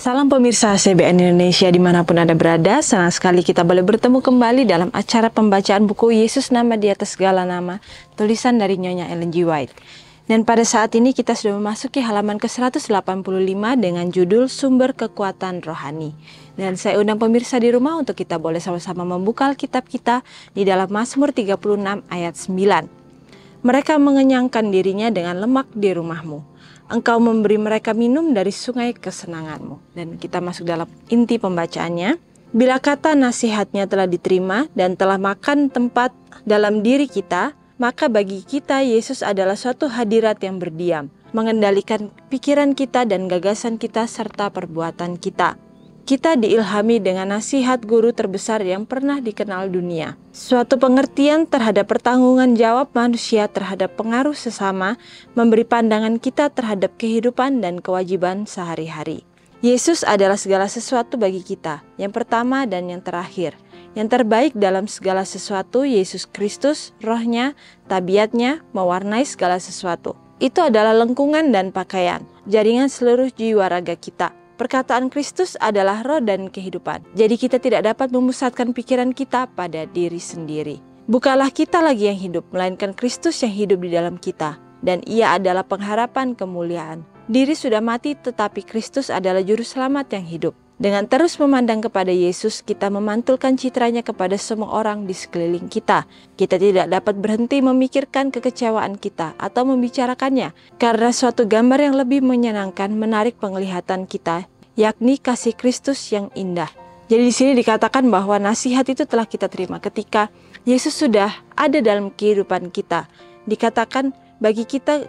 Salam pemirsa CBN Indonesia dimanapun Anda berada, senang sekali kita boleh bertemu kembali dalam acara pembacaan buku Yesus Nama di Atas Segala Nama, tulisan dari Nyonya Ellen G. White. Dan pada saat ini kita sudah memasuki halaman ke-185 dengan judul Sumber Kekuatan Rohani. Dan saya undang pemirsa di rumah untuk kita boleh sama-sama membuka Alkitab kita di dalam Mazmur 36 ayat 9. Mereka mengenyangkan dirinya dengan lemak di rumahmu. Engkau memberi mereka minum dari sungai kesenanganmu. Dan kita masuk dalam inti pembacaannya. Bila kata nasihatnya telah diterima dan telah makan tempat dalam diri kita, maka bagi kita Yesus adalah suatu hadirat yang berdiam, mengendalikan pikiran kita dan gagasan kita serta perbuatan kita. Kita diilhami dengan nasihat guru terbesar yang pernah dikenal dunia. Suatu pengertian terhadap pertanggungan jawab manusia terhadap pengaruh sesama, memberi pandangan kita terhadap kehidupan dan kewajiban sehari-hari. Yesus adalah segala sesuatu bagi kita, yang pertama dan yang terakhir. Yang terbaik dalam segala sesuatu, Yesus Kristus, rohnya, tabiatnya, mewarnai segala sesuatu. Itu adalah lengkungan dan pakaian, jaringan seluruh jiwa raga kita. Perkataan Kristus adalah roh dan kehidupan. Jadi kita tidak dapat memusatkan pikiran kita pada diri sendiri. Bukanlah kita lagi yang hidup, melainkan Kristus yang hidup di dalam kita. Dan ia adalah pengharapan kemuliaan. Diri sudah mati, tetapi Kristus adalah juru selamat yang hidup. Dengan terus memandang kepada Yesus, kita memantulkan citranya kepada semua orang di sekeliling kita. Kita tidak dapat berhenti memikirkan kekecewaan kita atau membicarakannya, karena suatu gambar yang lebih menyenangkan menarik penglihatan kita, yakni kasih Kristus yang indah. Jadi di sini dikatakan bahwa nasihat itu telah kita terima ketika Yesus sudah ada dalam kehidupan kita. Dikatakan bagi kita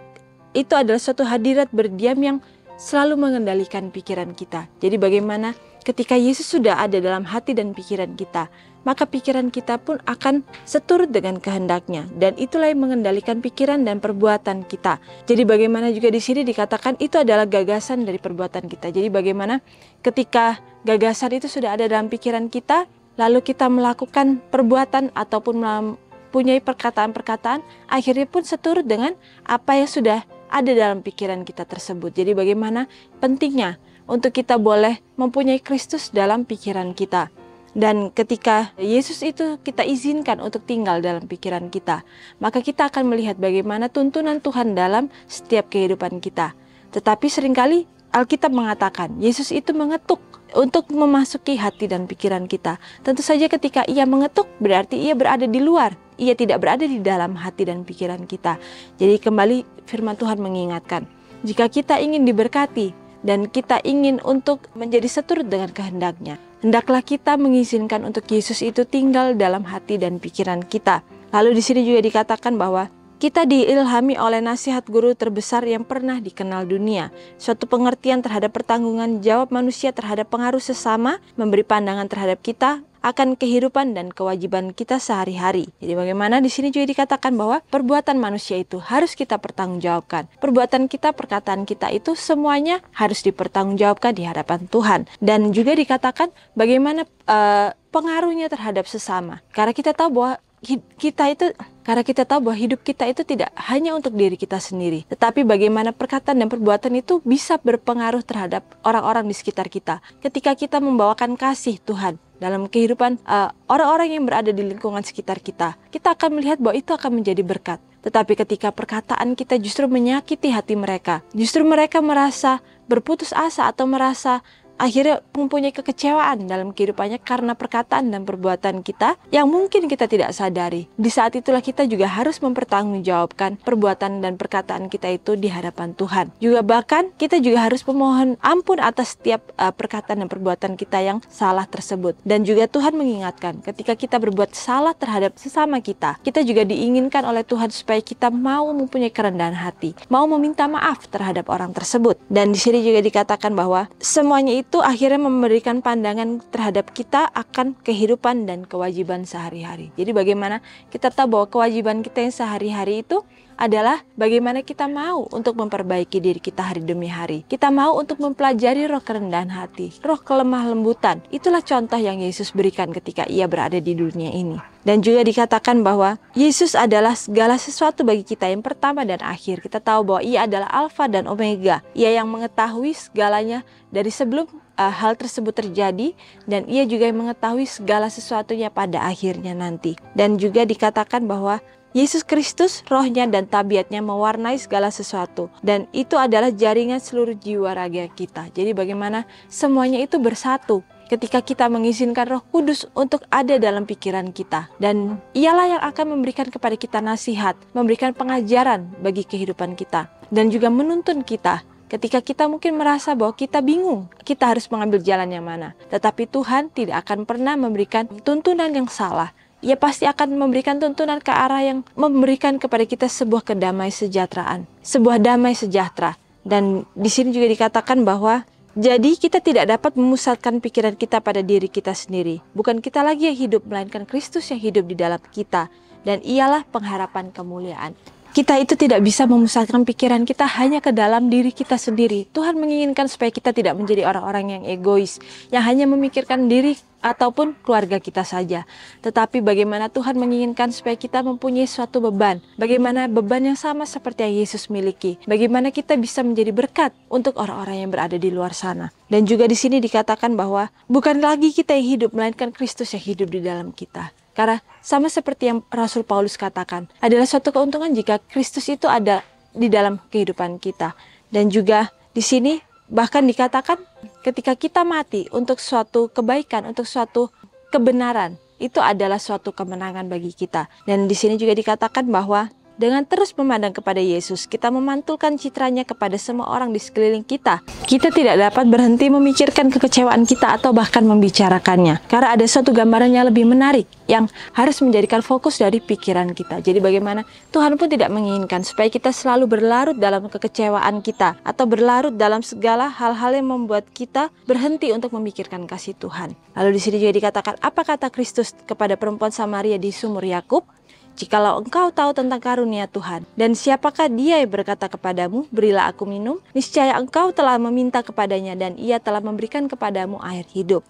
itu adalah suatu hadirat berdiam yang selalu mengendalikan pikiran kita. Jadi bagaimana ketika Yesus sudah ada dalam hati dan pikiran kita, maka pikiran kita pun akan seturut dengan kehendaknya. Dan itulah yang mengendalikan pikiran dan perbuatan kita. Jadi bagaimana juga di sini dikatakan itu adalah gagasan dari perbuatan kita. Jadi bagaimana ketika gagasan itu sudah ada dalam pikiran kita, lalu kita melakukan perbuatan ataupun mempunyai perkataan-perkataan, akhirnya pun seturut dengan apa yang sudah ada dalam pikiran kita tersebut. Jadi bagaimana pentingnya untuk kita boleh mempunyai Kristus dalam pikiran kita. Dan ketika Yesus itu kita izinkan untuk tinggal dalam pikiran kita, maka kita akan melihat bagaimana tuntunan Tuhan dalam setiap kehidupan kita. Tetapi seringkali Alkitab mengatakan Yesus itu mengetuk untuk memasuki hati dan pikiran kita. Tentu saja ketika ia mengetuk berarti ia berada di luar. Ia tidak berada di dalam hati dan pikiran kita. Jadi kembali firman Tuhan mengingatkan, jika kita ingin diberkati dan kita ingin untuk menjadi seturut dengan kehendaknya, hendaklah kita mengizinkan untuk Yesus itu tinggal dalam hati dan pikiran kita. Lalu di sini juga dikatakan bahwa kita diilhami oleh nasihat guru terbesar yang pernah dikenal dunia. Suatu pengertian terhadap pertanggungan jawab manusia terhadap pengaruh sesama, memberi pandangan terhadap kita akan kehidupan dan kewajiban kita sehari-hari. Jadi bagaimana di sini juga dikatakan bahwa perbuatan manusia itu harus kita pertanggungjawabkan. Perbuatan kita, perkataan kita itu semuanya harus dipertanggungjawabkan di hadapan Tuhan. Dan juga dikatakan bagaimana pengaruhnya terhadap sesama. Karena kita tahu bahwa hidup kita itu tidak hanya untuk diri kita sendiri, tetapi bagaimana perkataan dan perbuatan itu bisa berpengaruh terhadap orang-orang di sekitar kita. Ketika kita membawakan kasih Tuhan dalam kehidupan orang-orang yang berada di lingkungan sekitar kita, kita akan melihat bahwa itu akan menjadi berkat. Tetapi ketika perkataan kita justru menyakiti hati mereka, justru mereka merasa berputus asa atau merasa akhirnya mempunyai kekecewaan dalam kehidupannya karena perkataan dan perbuatan kita yang mungkin kita tidak sadari. Di saat itulah kita juga harus mempertanggungjawabkan perbuatan dan perkataan kita itu di hadapan Tuhan. Juga bahkan kita juga harus memohon ampun atas setiap perkataan dan perbuatan kita yang salah tersebut. Dan juga Tuhan mengingatkan ketika kita berbuat salah terhadap sesama kita, kita juga diinginkan oleh Tuhan supaya kita mau mempunyai kerendahan hati, mau meminta maaf terhadap orang tersebut. Dan di sini juga dikatakan bahwa semuanya itu akhirnya memberikan pandangan terhadap kita akan kehidupan dan kewajiban sehari-hari. Jadi bagaimana kita tahu bahwa kewajiban kita yang sehari-hari itu adalah bagaimana kita mau untuk memperbaiki diri kita hari demi hari. Kita mau untuk mempelajari roh kerendahan hati, roh kelemah lembutan. Itulah contoh yang Yesus berikan ketika ia berada di dunia ini. Dan juga dikatakan bahwa Yesus adalah segala sesuatu bagi kita, yang pertama dan akhir. Kita tahu bahwa ia adalah Alfa dan Omega. Ia yang mengetahui segalanya dari sebelum hal tersebut terjadi, dan ia juga yang mengetahui segala sesuatunya pada akhirnya nanti. Dan juga dikatakan bahwa Yesus Kristus, rohnya dan tabiatnya mewarnai segala sesuatu, dan itu adalah jaringan seluruh jiwa raga kita. Jadi bagaimana semuanya itu bersatu ketika kita mengizinkan Roh Kudus untuk ada dalam pikiran kita, dan ialah yang akan memberikan kepada kita nasihat, memberikan pengajaran bagi kehidupan kita, dan juga menuntun kita ketika kita mungkin merasa bahwa kita bingung, kita harus mengambil jalan yang mana. Tetapi Tuhan tidak akan pernah memberikan tuntunan yang salah. Ia pasti akan memberikan tuntunan ke arah yang memberikan kepada kita sebuah kedamaian sejahteraan, sebuah damai sejahtera. Dan di sini juga dikatakan bahwa jadi kita tidak dapat memusatkan pikiran kita pada diri kita sendiri. Bukan kita lagi yang hidup, melainkan Kristus yang hidup di dalam kita. Dan ialah pengharapan kemuliaan. Kita itu tidak bisa memusatkan pikiran kita hanya ke dalam diri kita sendiri. Tuhan menginginkan supaya kita tidak menjadi orang-orang yang egois, yang hanya memikirkan diri ataupun keluarga kita saja. Tetapi bagaimana Tuhan menginginkan supaya kita mempunyai suatu beban. Bagaimana beban yang sama seperti yang Yesus miliki. Bagaimana kita bisa menjadi berkat untuk orang-orang yang berada di luar sana. Dan juga di sini dikatakan bahwa bukan lagi kita yang hidup, melainkan Kristus yang hidup di dalam kita. Karena sama seperti yang Rasul Paulus katakan, adalah suatu keuntungan jika Kristus itu ada di dalam kehidupan kita. Dan juga di sini bahkan dikatakan ketika kita mati untuk suatu kebaikan, untuk suatu kebenaran, itu adalah suatu kemenangan bagi kita. Dan di sini juga dikatakan bahwa dengan terus memandang kepada Yesus, kita memantulkan citranya kepada semua orang di sekeliling kita. Kita tidak dapat berhenti memikirkan kekecewaan kita atau bahkan membicarakannya. Karena ada suatu gambaran yang lebih menarik yang harus menjadikan fokus dari pikiran kita. Jadi bagaimana Tuhan pun tidak menginginkan supaya kita selalu berlarut dalam kekecewaan kita, atau berlarut dalam segala hal-hal yang membuat kita berhenti untuk memikirkan kasih Tuhan. Lalu di sini juga dikatakan, apa kata Kristus kepada perempuan Samaria di sumur Yakub? Jikalau engkau tahu tentang karunia Tuhan, dan siapakah dia yang berkata kepadamu, berilah aku minum, niscaya engkau telah meminta kepadanya, dan ia telah memberikan kepadamu air hidup.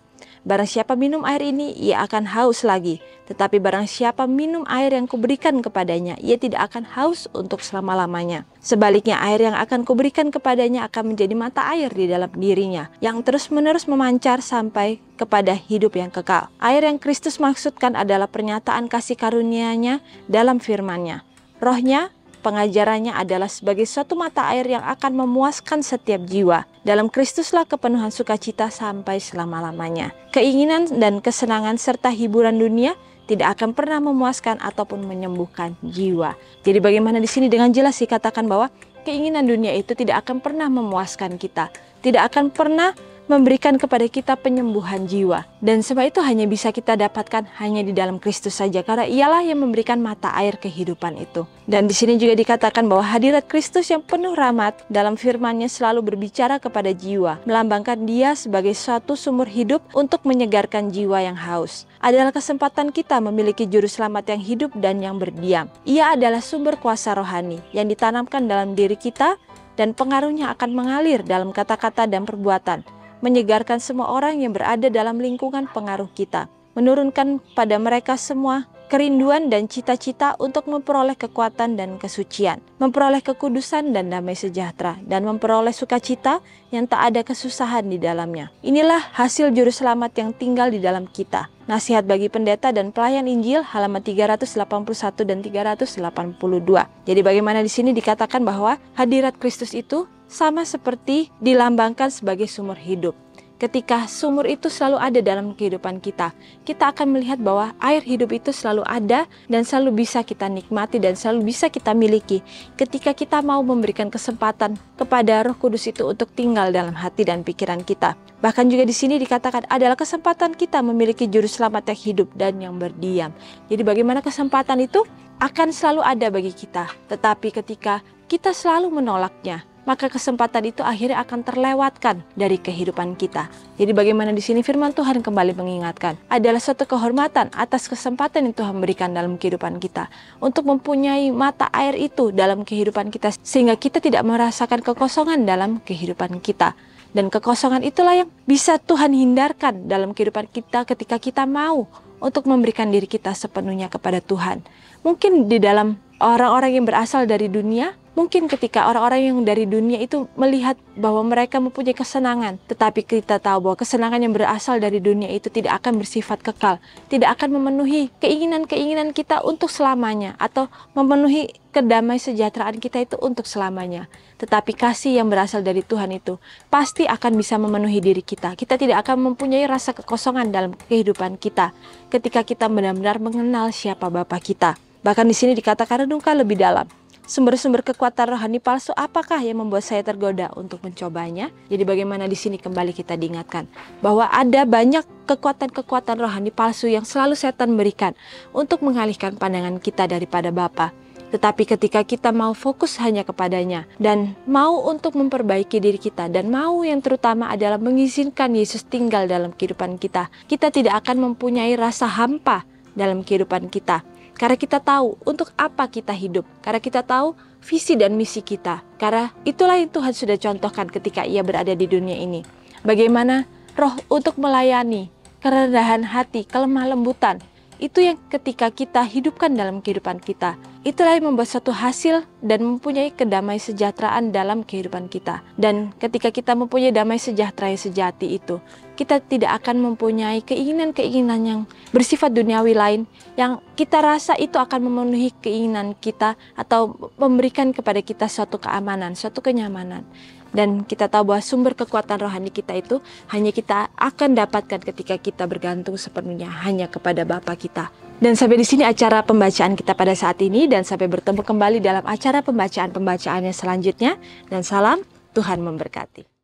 Barang siapa minum air ini, ia akan haus lagi. Tetapi barang siapa minum air yang kuberikan kepadanya, ia tidak akan haus untuk selama-lamanya. Sebaliknya, air yang akan kuberikan kepadanya akan menjadi mata air di dalam dirinya, yang terus-menerus memancar sampai kepada hidup yang kekal. Air yang Kristus maksudkan adalah pernyataan kasih karunia-Nya dalam firman-Nya. Rohnya, pengajarannya adalah sebagai suatu mata air yang akan memuaskan setiap jiwa. Dalam Kristuslah kepenuhan sukacita sampai selama-lamanya. Keinginan dan kesenangan serta hiburan dunia tidak akan pernah memuaskan ataupun menyembuhkan jiwa. Jadi bagaimana di sini dengan jelas dikatakan bahwa keinginan dunia itu tidak akan pernah memuaskan kita, tidak akan pernah memberikan kepada kita penyembuhan jiwa. Dan sebab itu hanya bisa kita dapatkan hanya di dalam Kristus saja, karena ialah yang memberikan mata air kehidupan itu. Dan di sini juga dikatakan bahwa hadirat Kristus yang penuh rahmat dalam firman-Nya selalu berbicara kepada jiwa, melambangkan Dia sebagai suatu sumur hidup untuk menyegarkan jiwa yang haus. Adalah kesempatan kita memiliki juru selamat yang hidup dan yang berdiam. Ia adalah sumber kuasa rohani yang ditanamkan dalam diri kita, dan pengaruhnya akan mengalir dalam kata-kata dan perbuatan, menyegarkan semua orang yang berada dalam lingkungan pengaruh kita, menurunkan pada mereka semua kerinduan dan cita-cita untuk memperoleh kekuatan dan kesucian, memperoleh kekudusan dan damai sejahtera, dan memperoleh sukacita yang tak ada kesusahan di dalamnya. Inilah hasil juru selamat yang tinggal di dalam kita. Nasihat bagi pendeta dan pelayan Injil, halaman 381 dan 382. Jadi bagaimana di sini dikatakan bahwa hadirat Kristus itu sama seperti dilambangkan sebagai sumur hidup. Ketika sumur itu selalu ada dalam kehidupan kita, kita akan melihat bahwa air hidup itu selalu ada dan selalu bisa kita nikmati dan selalu bisa kita miliki ketika kita mau memberikan kesempatan kepada Roh Kudus itu untuk tinggal dalam hati dan pikiran kita. Bahkan juga di sini dikatakan adalah kesempatan kita memiliki juru selamat yang hidup dan yang berdiam. Jadi bagaimana kesempatan itu akan selalu ada bagi kita, tetapi ketika kita selalu menolaknya, maka kesempatan itu akhirnya akan terlewatkan dari kehidupan kita. Jadi bagaimana di sini firman Tuhan kembali mengingatkan, adalah suatu kehormatan atas kesempatan yang Tuhan berikan dalam kehidupan kita, untuk mempunyai mata air itu dalam kehidupan kita, sehingga kita tidak merasakan kekosongan dalam kehidupan kita. Dan kekosongan itulah yang bisa Tuhan hindarkan dalam kehidupan kita ketika kita mau untuk memberikan diri kita sepenuhnya kepada Tuhan. Mungkin di dalam orang-orang yang berasal dari dunia, mungkin ketika orang-orang yang dari dunia itu melihat bahwa mereka mempunyai kesenangan, tetapi kita tahu bahwa kesenangan yang berasal dari dunia itu tidak akan bersifat kekal, tidak akan memenuhi keinginan-keinginan kita untuk selamanya, atau memenuhi kedamaian sejahteraan kita itu untuk selamanya. Tetapi kasih yang berasal dari Tuhan itu pasti akan bisa memenuhi diri kita. Kita tidak akan mempunyai rasa kekosongan dalam kehidupan kita ketika kita benar-benar mengenal siapa Bapa kita. Bahkan di sini dikatakan renungkan lebih dalam. Sumber-sumber kekuatan rohani palsu apakah yang membuat saya tergoda untuk mencobanya? Jadi bagaimana di sini kembali kita diingatkan bahwa ada banyak kekuatan-kekuatan rohani palsu yang selalu setan berikan untuk mengalihkan pandangan kita daripada Bapa. Tetapi ketika kita mau fokus hanya kepadanya dan mau untuk memperbaiki diri kita, dan mau yang terutama adalah mengizinkan Yesus tinggal dalam kehidupan kita, kita tidak akan mempunyai rasa hampa dalam kehidupan kita. Karena kita tahu untuk apa kita hidup. Karena kita tahu visi dan misi kita. Karena itulah yang Tuhan sudah contohkan ketika Ia berada di dunia ini. Bagaimana roh untuk melayani, kerendahan hati, kelemah lembutan. Itu yang ketika kita hidupkan dalam kehidupan kita. Itulah yang membuat suatu hasil dan mempunyai kedamaian sejahteraan dalam kehidupan kita. Dan ketika kita mempunyai damai sejahtera yang sejati itu, kita tidak akan mempunyai keinginan-keinginan yang bersifat duniawi lain yang kita rasa itu akan memenuhi keinginan kita atau memberikan kepada kita suatu keamanan, suatu kenyamanan. Dan kita tahu bahwa sumber kekuatan rohani kita itu hanya kita akan dapatkan ketika kita bergantung sepenuhnya hanya kepada Bapa kita. Dan sampai di sini acara pembacaan kita pada saat ini, dan sampai bertemu kembali dalam acara pembacaan-pembacaannya selanjutnya. Dan salam, Tuhan memberkati.